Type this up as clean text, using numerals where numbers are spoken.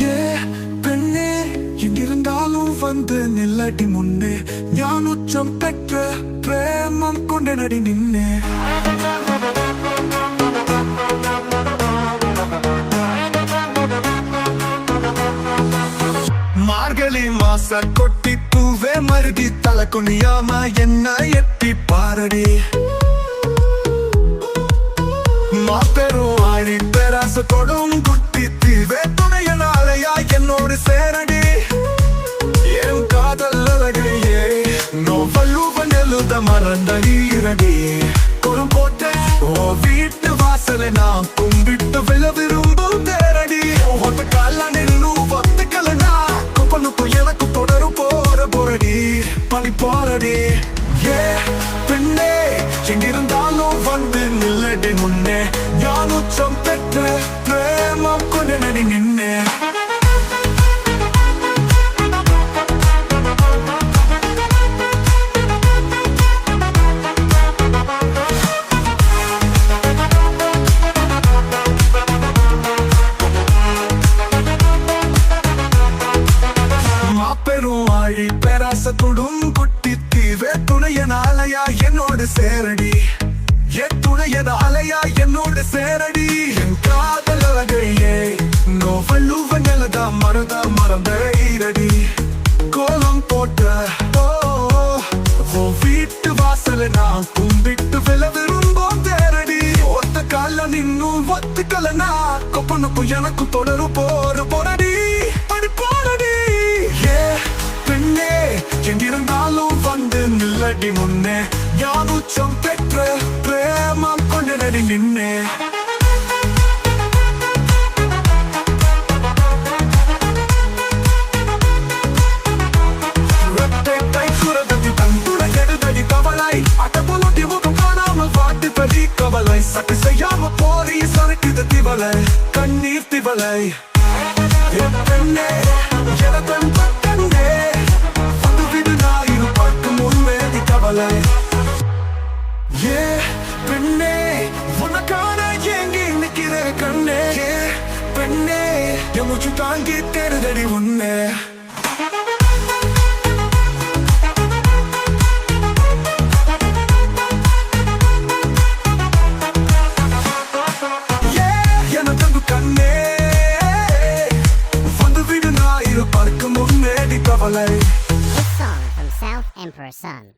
ஏ பெண்ணே, எங்கிருந்தாலும் வந்து நில்லடி முன்னே, ஞான உச்சம் பெற்ற பிரேமம் கொண்ட நடி நின்னே. மார்கழி மாச கொட்டி பூவே மருதி தலை குனியாம என்ன எட்டி பாரடி. மாப்பெரும் ஆழி பெராச கொடும் குட்டி தீவே துணையனாலையா என்னோடு சேரடி. என் காதல் அழகையே நோவல்லுவன் எழுத மறந்தீரடி. குறும் போட்ட ஓ வீட்டு வாசலை நான் கும்பிட்டு விழ விரும்பும் தேரடி. ஒத்த கால நின்னு ஒத்துக்கலனா கொப்பனுக்கும் எனக்கு தொடரும் போற போரடி பனி போரடி. ஏ பெண்ணே, எங்கிருந்தாலும் வந்து நில்லடி முன்னே, ஞான உச்சம் பெற்ற பிரேமம் கொண்ட நடி நின்னே. மாப்பெரும் ஆழி பேராசத்துடும் குட்டி தீவே துணையனாலையா என்னோடு சேரடி. என் துணையனாலையா என்னோடு சேரடி. என் காதல் அழகையே நோவல்லுவன் எழுத மறந்த ஈரடி. கோலம் போட்ட ஓ வீட்டு வாசலை நான் கும்பிட்டு விழ விரும்பும் தேரடி. ஒத்த கால நின்னும் ஒத்துக்கலனா கொப்பனுக்கும் எனக்கு தொடரும் போற போரடி படி போரடி. ஏ பெண்ணே, எங்கிருந்தாலும் வந்து நில்லடி முன்னே, ஞான உச்சம் பெற்ற பிரேமம் கொண்ட நடி நின்னே. சட்டை செய்யாம போரி சரக்குது திவலை கண்ணீர் திவலை. பெண்ணே, எனதன் பக்கண்ணே, வந்து விடு நாயிரு பார்க்கும் உண்மைதி கவலை. ஏ பெண்ணே, உனக்கான ஏங்கி நிக்கிற கண்ணே. ஏ பெண்ணே, என் மூச்சு தாங்கி தேடுதடி உன்னே. This song from South Emperor Sun.